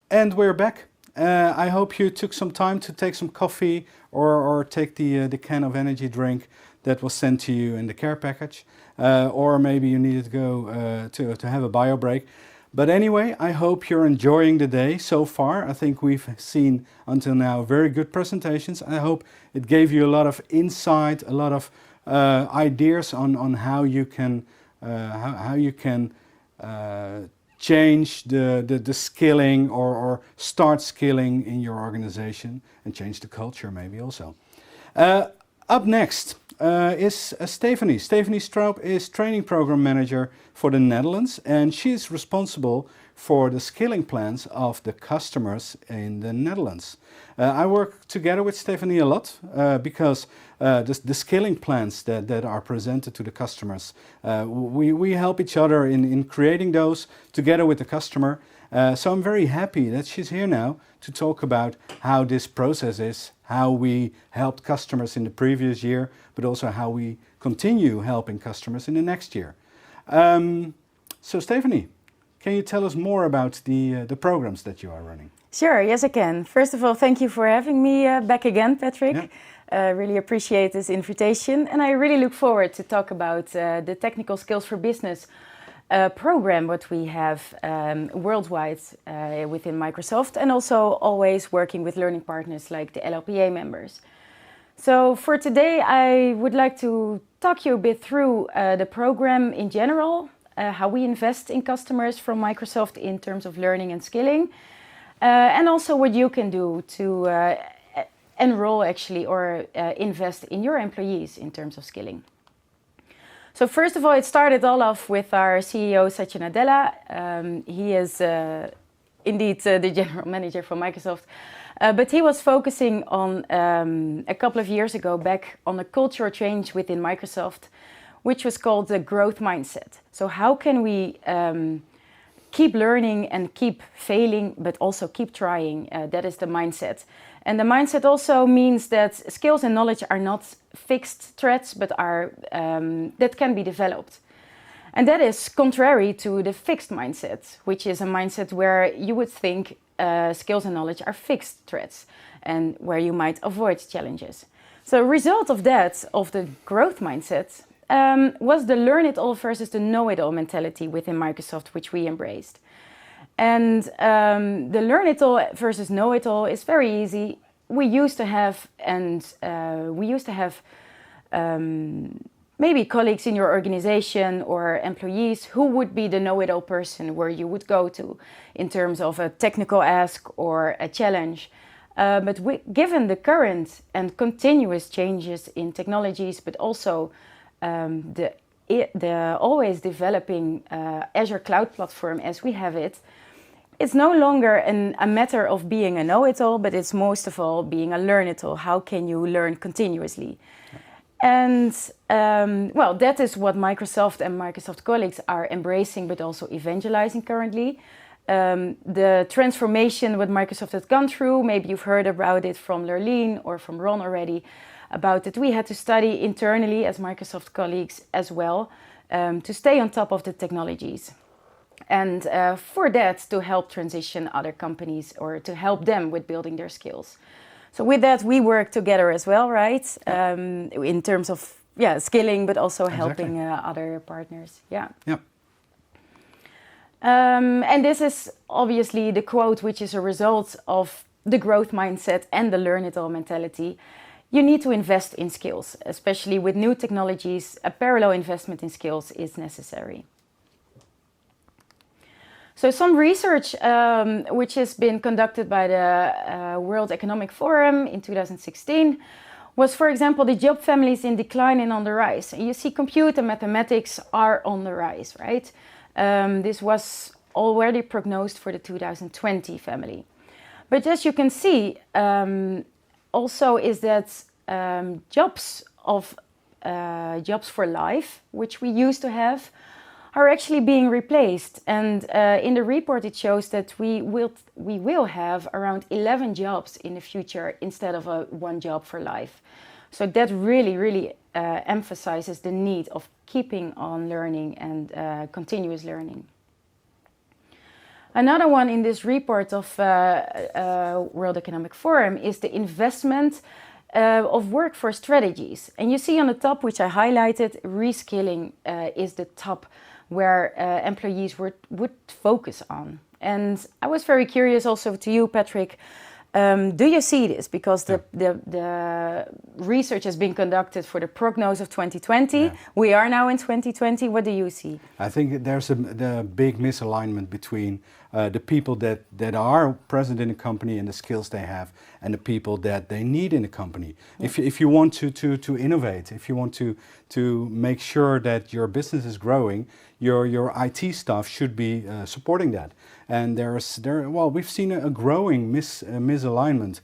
And we're back. I hope you took some time to take some coffee or take the can of energy drink that was sent to you in the care package. Or maybe you needed to go to have a bio break. But anyway, I hope you're enjoying the day so far. I think we've seen until now very good presentations. I hope it gave you a lot of insight, a lot of ideas on how you can change the skilling or start skilling in your organization and change the culture maybe also. Up next is Stephanie. Stephanie Straub is Training Program Manager for the Netherlands, and she's responsible for the skilling plans of the customers in the Netherlands. I work together with Stephanie a lot because the skilling plans that are presented to the customers, we help each other in creating those together with the customer. So I'm very happy that she's here now to talk about how this process is, how we helped customers in the previous year, but also how we continue helping customers in the next year. So Stephanie, can you tell us more about the programs that you are running? Sure, yes I can. First of all, thank you for having me back again, Patrick. Yeah. Really appreciate this invitation, and I really look forward to talk about the Technical Skills for Business program what we have worldwide within Microsoft, and also always working with learning partners like the LLPA members. So for today I would like to talk you a bit through the program in general, how we invest in customers from Microsoft in terms of learning and skilling, and also what you can do to enroll actually or invest in your employees in terms of skilling. So first of all, it started all off with our CEO Satya Nadella. He is indeed the general manager for Microsoft, but he was focusing on a couple of years ago back on a cultural change within Microsoft, which was called the growth mindset. So how can we keep learning and keep failing, but also keep trying? That is the mindset. And the mindset also means that skills and knowledge are not fixed threats, but are that can be developed. And that is contrary to the fixed mindset, which is a mindset where you would think skills and knowledge are fixed threats and where you might avoid challenges. So a result of that, of the growth mindset, was the learn it all versus the know it all mentality within Microsoft, which we embraced. And the learn it all versus know it all is very easy. We used to have, maybe colleagues in your organization or employees who would be the know it all person where you would go to in terms of a technical ask or a challenge. But given the current and continuous changes in technologies, but also the always developing Azure cloud platform as we have it, it's no longer a matter of being a know-it-all, but it's most of all being a learn-it-all. How can you learn continuously? And well, that is what Microsoft and Microsoft colleagues are embracing, but also evangelizing currently. The transformation what Microsoft has gone through, maybe you've heard about it from Lurleen or from Ron already, about it. We had to study internally as Microsoft colleagues as well to stay on top of the technologies. And for that, to help transition other companies or to help them with building their skills. So with that, we work together as well, right? In terms of skilling, but also helping other partners. Yeah. And this is obviously the quote, which is a result of the growth mindset and the learn it all mentality. You need to invest in skills, especially with new technologies. A parallel investment in skills is necessary. So some research which has been conducted by the World Economic Forum in 2016 was, for example, the job families in decline and on the rise. And you see computer mathematics are on the rise, right? This was already prognosed for the 2020 family. But as you can see, also is that jobs for life, which we used to have, are actually being replaced. And in the report it shows that we will have around 11 jobs in the future instead of one job for life. So that really emphasizes the need of keeping on learning and continuous learning. Another one in this report of World Economic Forum is the investment of workforce strategies. And you see on the top, which I highlighted, reskilling is the top where employees would focus on. And I was very curious also to you, Patrick, do you see this? Because the research has been conducted for the prognosis of 2020. Yeah. We are now in 2020. What do you see? I think there's the big misalignment between the people that are present in a company and the skills they have, and the people that they need in a company. Yeah. If you want to innovate, if you want to make sure that your business is growing, your IT staff should be supporting that. And we've seen a growing misalignment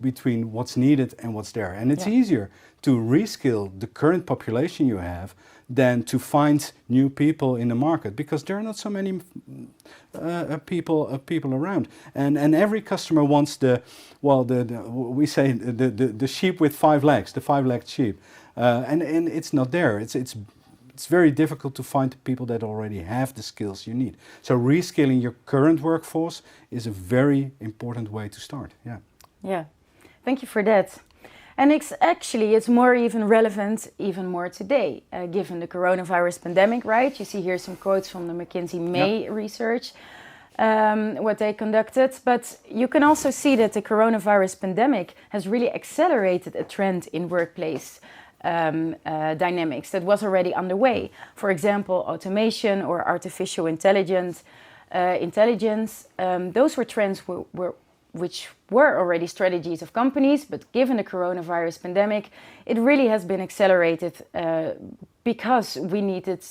between what's needed and what's there. And it's easier to reskill the current population you have than to find new people in the market, because there are not so many people around. And every customer wants the sheep with 5 legs, the 5-legged sheep. And it's not there. It's very difficult to find people that already have the skills you need. So reskilling your current workforce is a very important way to start. Yeah, thank you for that. And it's more even relevant even more today, given the coronavirus pandemic, right? You see here some quotes from the McKinsey May research, what they conducted. But you can also see that the coronavirus pandemic has really accelerated a trend in workplace dynamics that was already underway. For example, automation or artificial intelligence. Those were trends which were already strategies of companies, but given the coronavirus pandemic, it really has been accelerated because we needed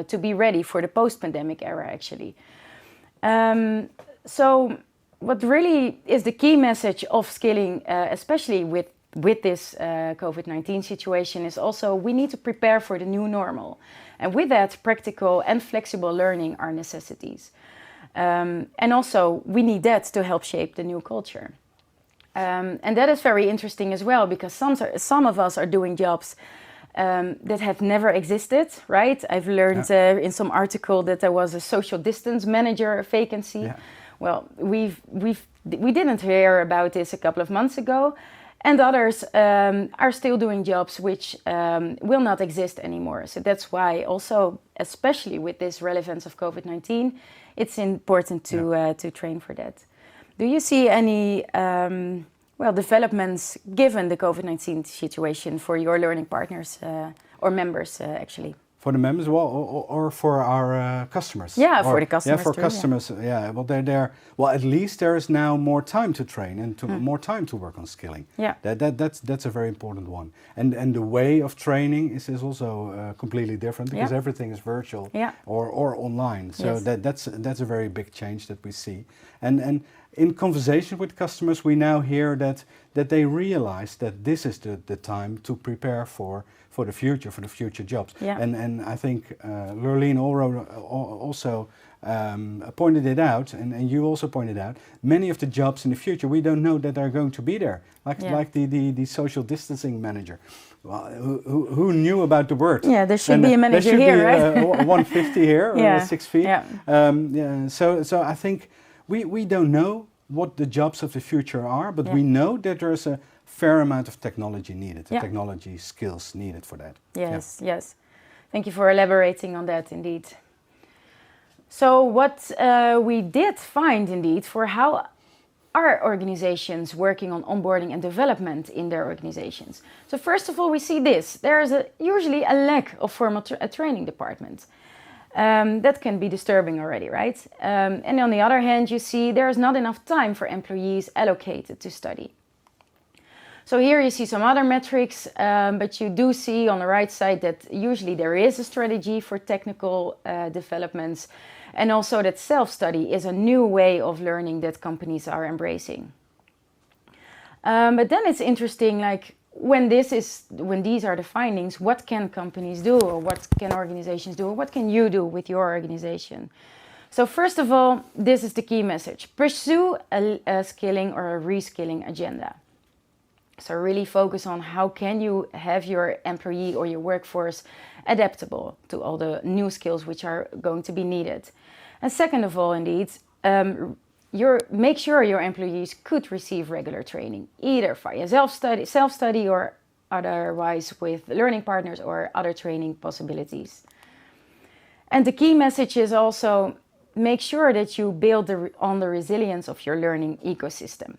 to be ready for the post-pandemic era, actually. So what really is the key message of skilling, especially with this COVID-19 situation, is also we need to prepare for the new normal. And with that, practical and flexible learning are necessities. And also, we need that to help shape the new culture. And that is very interesting as well, because some of us are doing jobs that have never existed, right? I've learned in some article that there was a social distance manager vacancy. Yeah. Well, we didn't hear about this a couple of months ago. And others are still doing jobs which will not exist anymore. So that's why also, especially with this relevance of COVID-19, it's important to train for that. Do you see any developments given the COVID-19 situation for your learning partners or members, actually? For the members, or for our customers? Yeah, for the customers. Yeah, for customers. Yeah. Well, at least there is now more time to train and more time to work on skilling. Yeah. That's a very important one. And the way of training is also completely different, because everything is virtual or online. So that's a very big change that we see. And in conversation with customers, we now hear that they realize that this is the time to prepare for the future jobs. Yeah. And I think Lurleen also pointed it out, and you also pointed out, many of the jobs in the future we don't know that are going to be there, like the social distancing manager. Well, who knew about the word? Yeah, there should be a manager here, right? 150 here, or 6 feet. Yeah. So I think we don't know what the jobs of the future are, but we know that there's a fair amount of technology needed, technology skills needed for that. Yes. Thank you for elaborating on that, indeed. So what we did find, indeed, for how are organizations working on onboarding and development in their organizations. So first of all, we see this. There is usually a lack of formal training departments. That can be disturbing already, right? And on the other hand, you see there is not enough time for employees allocated to study. So here you see some other metrics, but you do see on the right side that usually there is a strategy for technical developments, and also that self-study is a new way of learning that companies are embracing. But then it's interesting, like when these are the findings, what can companies do, or what can organizations do, or what can you do with your organization? So first of all, this is the key message: pursue a skilling or a reskilling agenda. So really focus on how can you have your employee or your workforce adaptable to all the new skills which are going to be needed. And second of all, indeed, make sure your employees could receive regular training, either via self-study or otherwise with learning partners or other training possibilities. And the key message is also make sure that you build on the resilience of your learning ecosystem.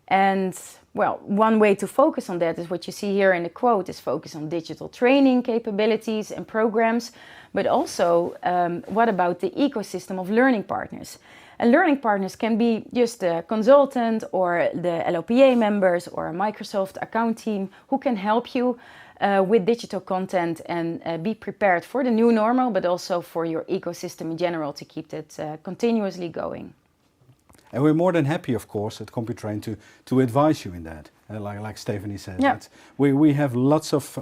And well, one way to focus on that is what you see here in the quote, is focus on digital training capabilities and programs, but also what about the ecosystem of learning partners? And learning partners can be just a consultant or the LLPA members or a Microsoft account team who can help you with digital content and be prepared for the new normal, but also for your ecosystem in general to keep it continuously going. And we're more than happy, of course, at Computrain to advise you in that. Like Stephanie said, yeah. we have lots of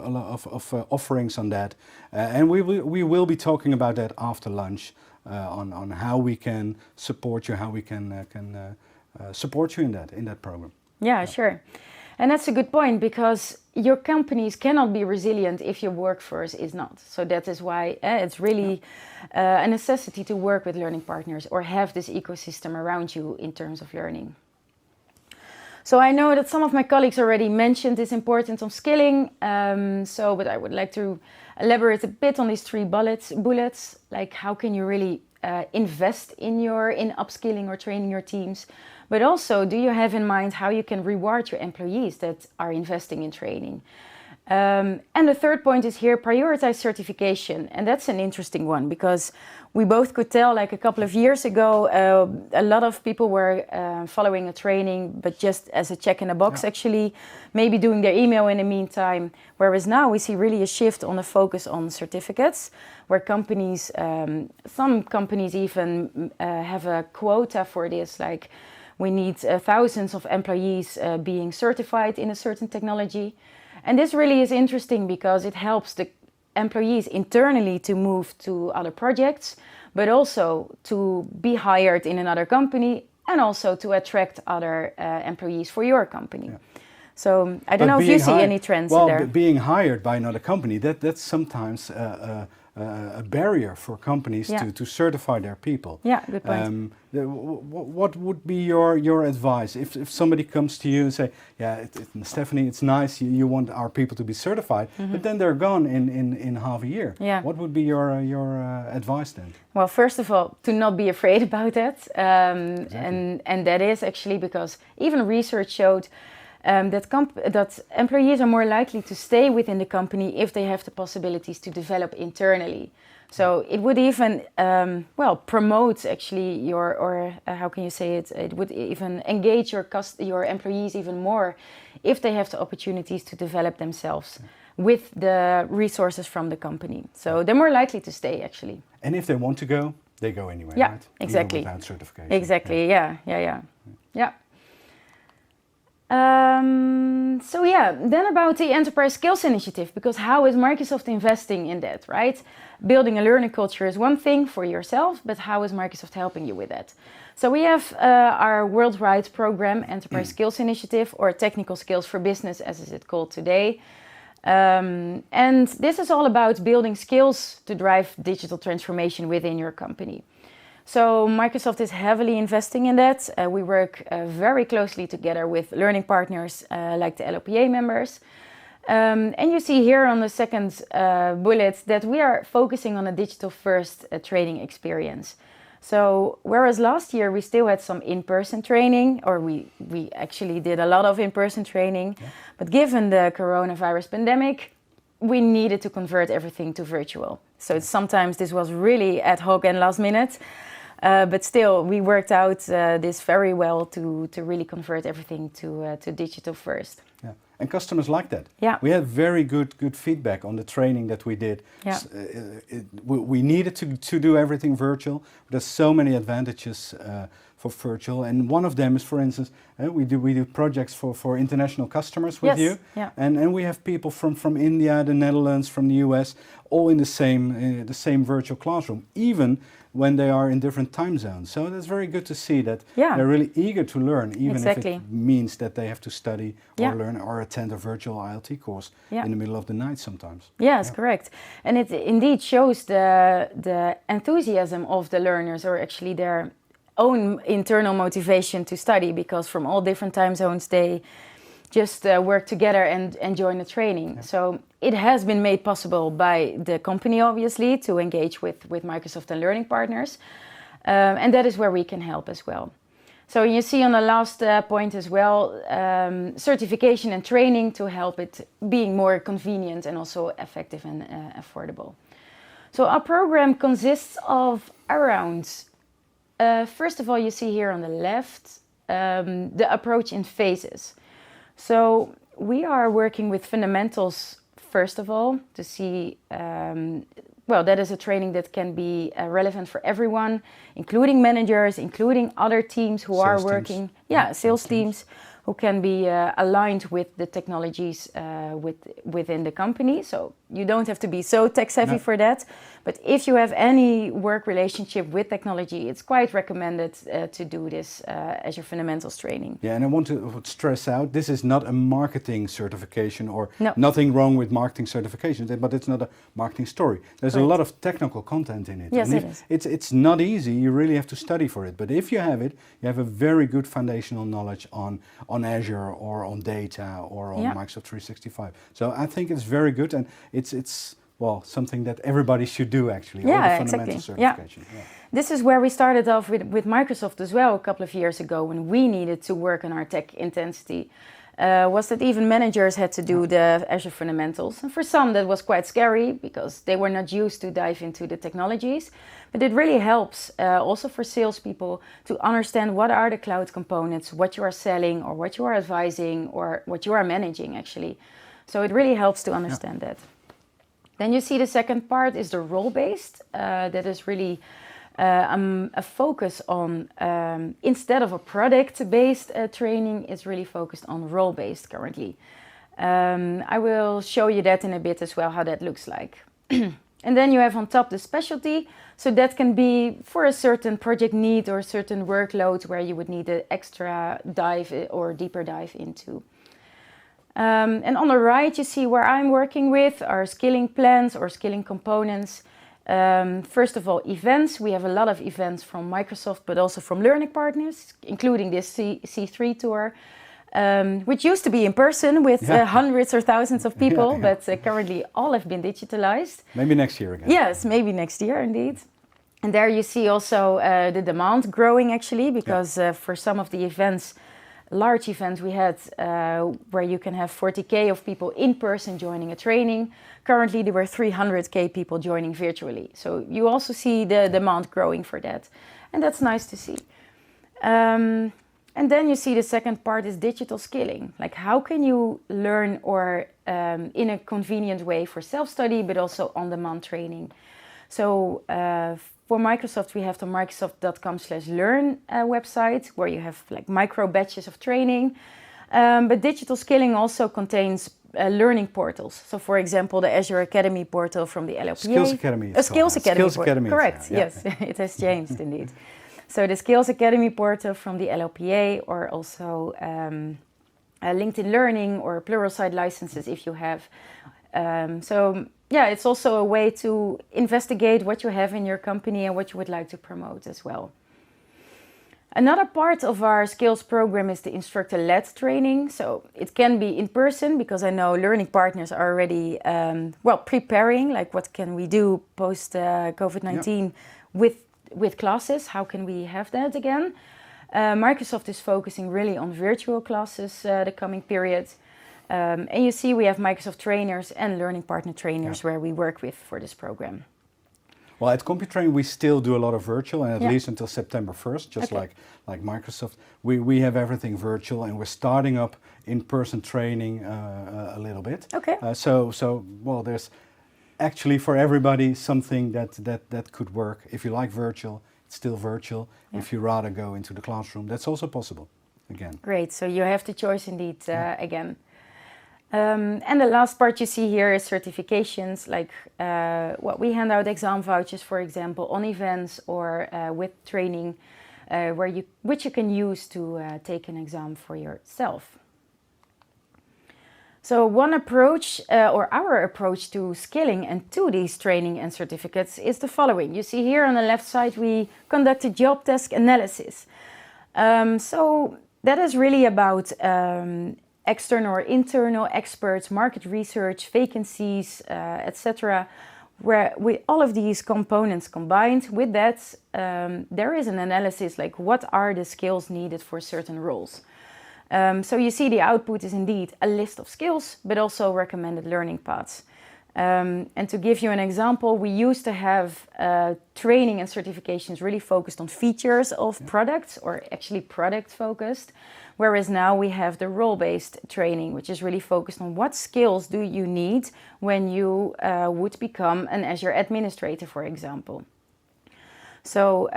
offerings on that, and we will be talking about that after lunch on how we can support you, how we can support you in that program. Yeah, sure. And that's a good point, because your companies cannot be resilient if your workforce is not. So that is why it's really a necessity to work with learning partners or have this ecosystem around you in terms of learning. So I know that some of my colleagues already mentioned this importance of skilling, but I would like to elaborate a bit on these 3 bullets, like how can you really invest in upskilling or training your teams, but also do you have in mind how you can reward your employees that are investing in training. And the 3rd point is here, prioritize certification. And that's an interesting one, because we both could tell, like a couple of years ago, a lot of people were following a training, but just as a check in the box, actually, maybe doing their email in the meantime. Whereas now we see really a shift on the focus on certificates, where companies, some companies even have a quota for this, like we need thousands of employees being certified in a certain technology. And this really is interesting because it helps the employees internally to move to other projects, but also to be hired in another company and also to attract other employees for your company. Yeah. So I don't know if you see any trends there. Well, being hired by another company, that's sometimes a barrier for companies to certify their people. Yeah, good point. What would be your advice if somebody comes to you and say, Stephanie, it's nice you want our people to be certified, but then they're gone in half a year. Yeah. What would be your advice then? Well, first of all, to not be afraid about that, exactly. and that is actually because even research showed that employees are more likely to stay within the company if they have the possibilities to develop internally. So it would even, promote actually how can you say it? It would even engage your employees even more if they have the opportunities to develop themselves with the resources from the company. So they're more likely to stay actually. And if they want to go, they go anyway, yeah, right? Exactly. Even without certification. Exactly, yeah. Then about the Enterprise Skills Initiative, because how is Microsoft investing in that, right? Building a learning culture is one thing for yourself, but how is Microsoft helping you with that? So we have our worldwide program, Enterprise Skills Initiative, or Technical Skills for Business, as is it called today. And this is all about building skills to drive digital transformation within your company. So Microsoft is heavily investing in that. We work very closely together with learning partners like the LLPA members. And you see here on the 2nd bullet that we are focusing on a digital-first training experience. So whereas last year we still had some in-person training, or we actually did a lot of in-person training, but given the coronavirus pandemic, we needed to convert everything to virtual. So sometimes this was really ad hoc and last minute. But still, we worked out this very well to really convert everything to digital first. Yeah, and customers like that. Yeah, we had very good feedback on the training that we did. Yeah, we needed to do everything virtual. But there's so many advantages for virtual, and one of them is, for instance, we do projects for international customers with you, and we have people from India, the Netherlands, from the US, all in the same virtual classroom, even when they are in different time zones. So that's very good to see that they're really eager to learn, even if it means that they have to study or learn or attend a virtual ILT course in the middle of the night sometimes. Yes, correct. And it indeed shows the enthusiasm of the learners, or actually their own internal motivation to study, because from all different time zones they just work together and join the training. Yeah. So it has been made possible by the company, obviously, to engage with Microsoft and learning partners. And that is where we can help as well. So you see on the last point as well, certification and training to help it being more convenient and also effective and affordable. So our program consists of around, first of all, you see here on the left, the approach in phases. So we are working with fundamentals, first of all, to see, well, that is a training that can be relevant for everyone, including managers, including other teams who are working, sales teams who can be aligned with the technologies within the company. So you don't have to be so tech savvy for that. But if you have any work relationship with technology, it's quite recommended to do this Azure Fundamentals training. Yeah, and I want to stress out, this is not a marketing certification, or nothing wrong with marketing certifications, but it's not a marketing story. There's a lot of technical content in it. Yes, and it is. It's not easy, you really have to study for it. But if you have it, you have a very good foundational knowledge on Azure or on data or on Microsoft 365. So I think it's very good, and it's well, something that everybody should do, actually. Yeah, the fundamental exactly. certification. Yeah. This is where we started off with Microsoft as well a couple of years ago, when we needed to work on our tech intensity. Was that even managers had to do the Azure Fundamentals. And for some that was quite scary, because they were not used to dive into the technologies. But it really helps also for salespeople to understand what are the cloud components, what you are selling or what you are advising or what you are managing, actually. So it really helps to understand that. Then you see the second part is the role-based. That is really a focus on, instead of a product-based training, it's really focused on role-based currently. I will show you that in a bit as well, how that looks like. And then you have on top the specialty. So that can be for a certain project need or a certain workload where you would need an extra dive or deeper dive into. And on the right, you see where I'm working with our skilling plans or skilling components. First of all, events. We have a lot of events from Microsoft, but also from learning partners, including this C3 tour, which used to be in person with hundreds or thousands of people, but currently all have been digitalized. Maybe next year again. Yes, maybe next year indeed. And there you see also the demand growing, actually, because for some of the events, large events we had where you can have 40K of people in person joining a training. Currently there were 300K people joining virtually. So you also see the demand growing for that. And that's nice to see. And then you see the second part is digital skilling. Like, how can you learn or in a convenient way for self-study, but also on-demand training. So for Microsoft, we have the microsoft.com/learn website, where you have like micro batches of training. But digital skilling also contains learning portals. So for example, the Azure Academy portal from the LLPA. Skills Academy. Skills Academy. Skills Academy. Correct, yes, it has changed indeed. So the Skills Academy portal from the LLPA, or also LinkedIn Learning or Pluralsight licenses if you have. So yeah, it's also a way to investigate what you have in your company and what you would like to promote as well. Another part of our skills program is the instructor-led training. So it can be in person, because I know learning partners are already preparing, like what can we do post COVID-19 with classes? How can we have that again? Microsoft is focusing really on virtual classes the coming period. And you see we have Microsoft trainers and learning partner trainers where we work with for this program. Well, at Computrain we still do a lot of virtual, and at least until September 1st, just like Microsoft. We have everything virtual, and we're starting up in-person training a little bit. Okay. So there's actually for everybody something that could work. If you like virtual, it's still virtual. Yeah. If you rather go into the classroom, that's also possible, again. Great, so you have the choice indeed again. And the last part you see here is certifications, like we hand out exam vouchers, for example, on events or with training, which you can use to take an exam for yourself. So one approach, or our approach to skilling and to these training and certificates is the following. You see here on the left side, we conducted job desk analysis. So that is really about external or internal experts, market research, vacancies, etc. Where with all of these components combined, with that, there is an analysis like what are the skills needed for certain roles. So you see the output is indeed a list of skills, but also recommended learning paths. And to give you an example, we used to have training and certifications really focused on features of products, or actually product focused, whereas now we have the role-based training, which is really focused on what skills do you need when you would become an Azure administrator, for example. So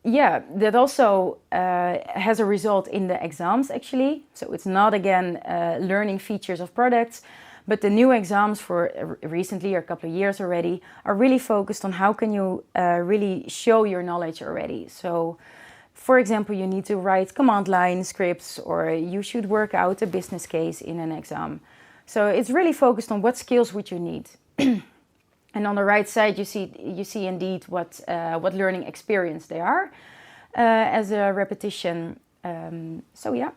yeah, that also has a result in the exams actually. So it's not again learning features of products, but the new exams for recently, or a couple of years already, are really focused on how can you really show your knowledge already. So for example, you need to write command line scripts, or you should work out a business case in an exam. So it's really focused on what skills would you need. And on the right side, you see indeed what learning experience they are as a repetition. So yeah,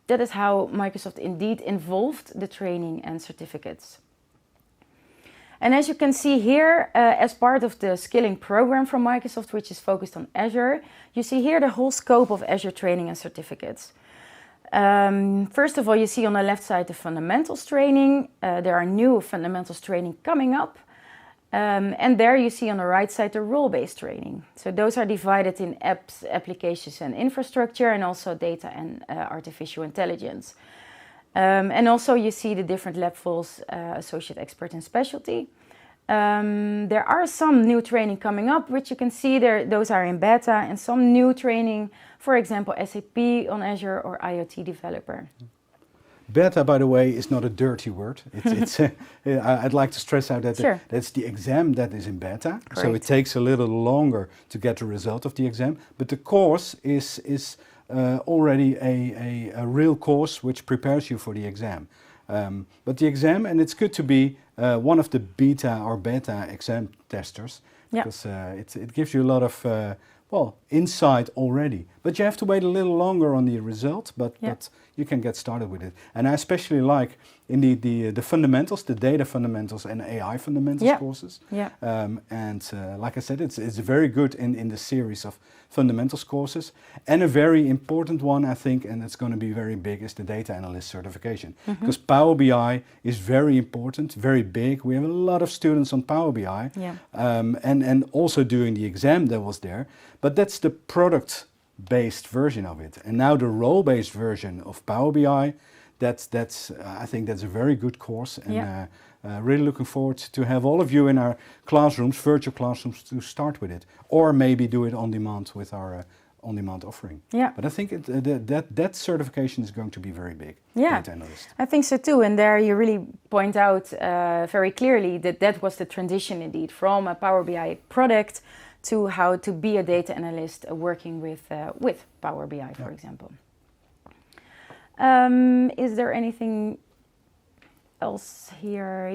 that is how Microsoft indeed involved the training and certificates. And as you can see here, as part of the skilling program from Microsoft, which is focused on Azure, you see here the whole scope of Azure training and certificates. First of all, you see on the left side the fundamentals training. There are new fundamentals training coming up. And there you see on the right side the role-based training. So those are divided in apps, applications and infrastructure, and also data and artificial intelligence. And also you see the different levels, associate, expert and specialty. There are some new training coming up, which you can see there, those are in beta, and some new training, for example, SAP on Azure or IoT developer. Beta, by the way, is not a dirty word. I'd like to stress out that Sure. that's the exam that is in beta. Correct. So it takes a little longer to get the result of the exam. But the course is already a real course which prepares you for the exam. But the exam, and it's good to be one of the beta or beta exam testers, because it gives you a lot of insight already. But you have to wait a little longer on the result, but you can get started with it. And I especially like indeed the fundamentals, the data fundamentals and AI fundamentals courses. And like I said, it's very good in the series of fundamentals courses. And a very important one, I think, and it's going to be very big, is the data analyst certification. Because Power BI is very important, very big. We have a lot of students on Power BI, and also doing the exam that was there. But that's the product-based version of it. And now the role-based version of Power BI, that's I think that's a very good course, and really looking forward to have all of you in our classrooms, virtual classrooms, to start with it, or maybe do it on demand with our on-demand offering. But I think that certification is going to be very big. Data analyst. I think so too. And there you really point out very clearly that was the transition indeed from a Power BI product to how to be a data analyst working with Power BI, for example. Is there anything else here?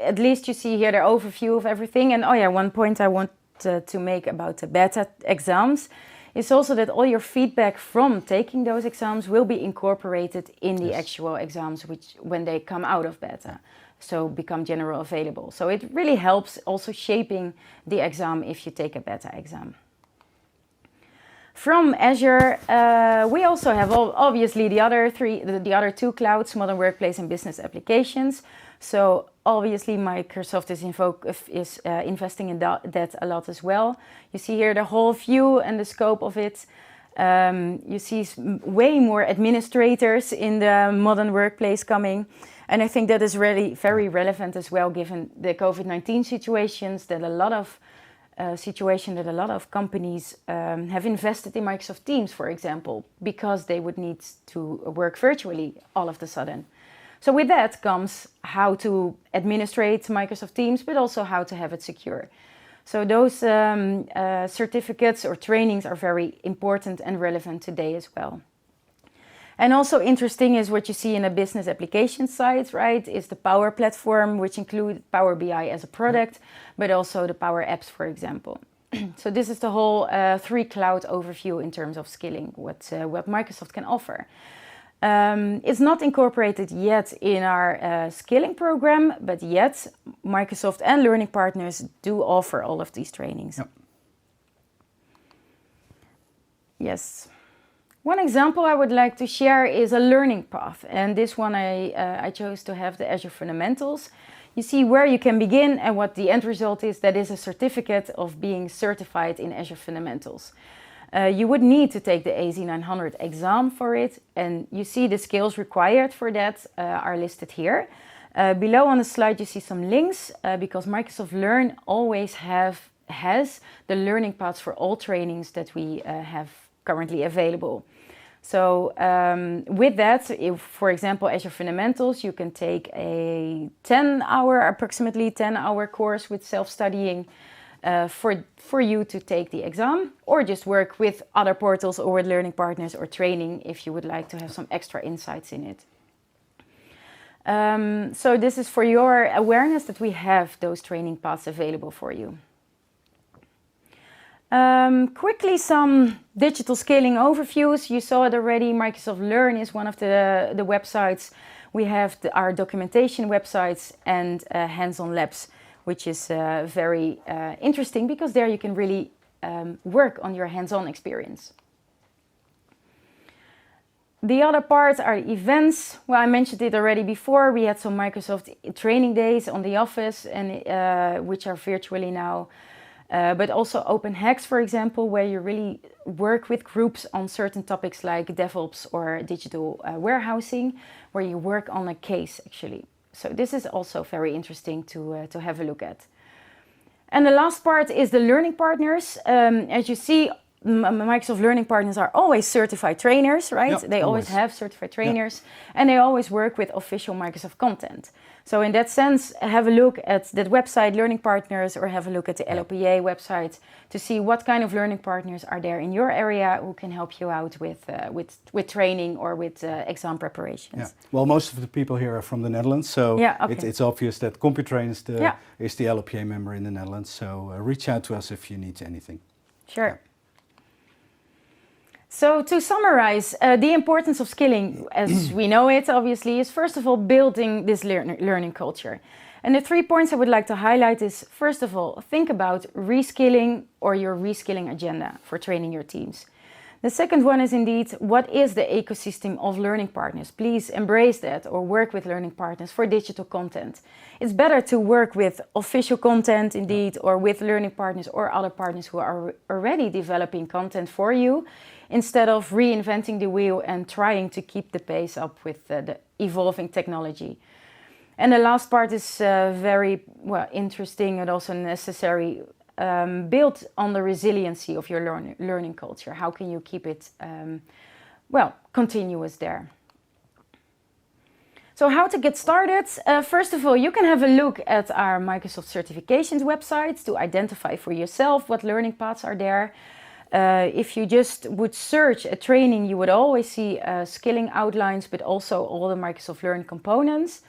At least you see here the overview of everything. And one point I want to make about the beta exams is also that all your feedback from taking those exams will be incorporated in the actual exams when they come out of beta, so become general available. So it really helps also shaping the exam if you take a beta exam. From Azure, we also have obviously the other two clouds, Modern Workplace and Business Applications. So obviously Microsoft is investing in that a lot as well. You see here the whole view and the scope of it. You see way more administrators in the modern workplace coming. And I think that is really very relevant as well, given the COVID-19 situations, that a lot of companies have invested in Microsoft Teams, for example, because they would need to work virtually all of a sudden. So with that comes how to administrate Microsoft Teams, but also how to have it secure. So those certificates or trainings are very important and relevant today as well. And also interesting is what you see in a business application side, right, is the Power Platform, which include Power BI as a product, but also the Power Apps, for example. So this is the whole 3 cloud overview in terms of skilling, what Microsoft can offer. It's not incorporated yet in our skilling program, but yet Microsoft and learning partners do offer all of these trainings. Yep. Yes. One example I would like to share is a learning path, and this one I chose to have the Azure Fundamentals. You see where you can begin, and what the end result is, that is a certificate of being certified in Azure Fundamentals. You would need to take the AZ900 exam for it, and you see the skills required for that are listed here. Below on the slide you see some links, because Microsoft Learn always has the learning paths for all trainings that we have currently available. So with that, if, for example, Azure Fundamentals, you can take a approximately 10-hour course with self-studying for you to take the exam, or just work with other portals or with learning partners or training if you would like to have some extra insights in it. So this is for your awareness that we have those training paths available for you. Quickly, some digital scaling overviews. You saw it already. Microsoft Learn is one of the websites. We have our documentation websites and hands-on labs, which is very interesting because there you can really work on your hands-on experience. The other parts are events. Well, I mentioned it already before. We had some Microsoft training days on the office, and which are virtually now. But also open hacks, for example, where you really work with groups on certain topics like DevOps or digital warehousing, where you work on a case actually. So this is also very interesting to have a look at. And the last part is the learning partners. As you see, Microsoft Learning Partners are always certified trainers, right? Yep, they always have certified trainers, and they always work with official Microsoft content. So in that sense, have a look at that website, Learning Partners, or have a look at the LLPA website to see what kind of learning partners are there in your area who can help you out with training or with exam preparations. Yeah. Well, most of the people here are from the Netherlands, so it's obvious that Computrain is the LLPA member in the Netherlands. So reach out to us if you need anything. Sure. Yeah. So to summarize, the importance of skilling, as we know it, obviously, is first of all building this learning culture. And the 3 points I would like to highlight is, first of all, think about reskilling or your reskilling agenda for training your teams. The second one is indeed, what is the ecosystem of learning partners? Please embrace that or work with learning partners for digital content. It's better to work with official content indeed, or with learning partners or other partners who are already developing content for you, instead of reinventing the wheel and trying to keep the pace up with the evolving technology. And the last part is very interesting and also necessary. Build on the resiliency of your learning culture. How can you keep it continuous there? So how to get started? First of all, you can have a look at our Microsoft certifications websites to identify for yourself what learning paths are there. If you just would search a training, you would always see skilling outlines, but also all the Microsoft Learn components.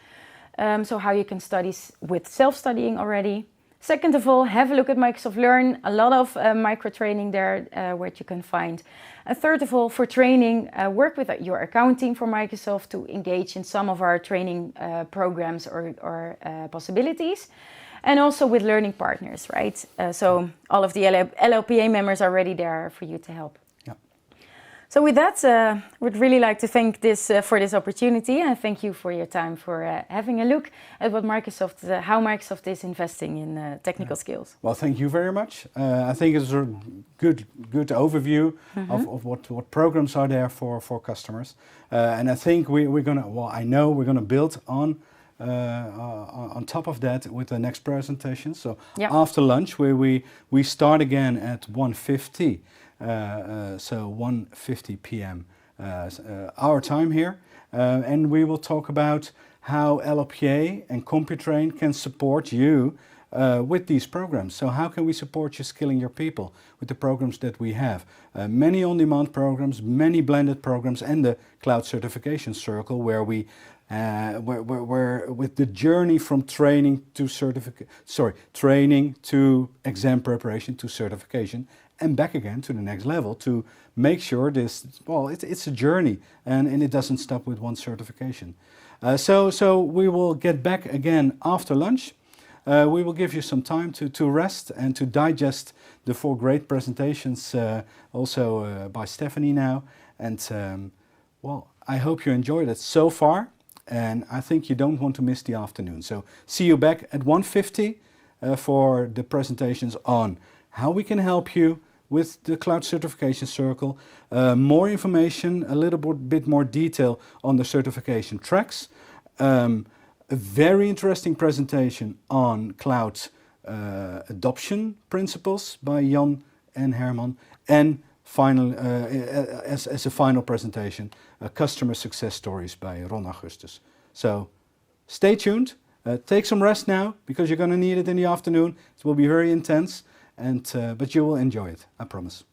So how you can study with self-studying already. Second of all, have a look at Microsoft Learn. A lot of micro-training there where you can find. And third of all, for training, work with your accounting for Microsoft to engage in some of our training programs or possibilities. And also with learning partners, right? So all of the LLPA members are already there for you to help. Yeah. So with that, would really like to thank for this opportunity, and thank you for your time for having a look at what how Microsoft is investing in technical skills. Well, thank you very much. I think it's a good overview of what programs are there for customers, and I think I know we're gonna build on top of that with the next presentation. So after lunch, where we start again at 1:50. So 1:50 p.m. Our time here, and we will talk about how LLPA and Computrain can support you with these programs. So how can we support you skilling your people with the programs that we have? Many on-demand programs, many blended programs, and the Cloud Certification Circle, where we where with the journey from training to training to exam preparation to certification and back again to the next level to make sure this, well, it's a journey and it doesn't stop with one certification. So we will get back again after lunch. We will give you some time to rest and to digest the 4 great presentations also by Stephanie now. And well, I hope you enjoyed it so far. And I think you don't want to miss the afternoon. So see you back at 1:50 for the presentations on how we can help you with the Cloud Certification Circle. More information, a little bit more detail on the certification tracks. A very interesting presentation on cloud adoption principles by Jan and Herman. And final, as a final presentation, customer success stories by Ron Augustus. So stay tuned, take some rest now because you're going to need it in the afternoon. It will be very intense, but you will enjoy it, I promise.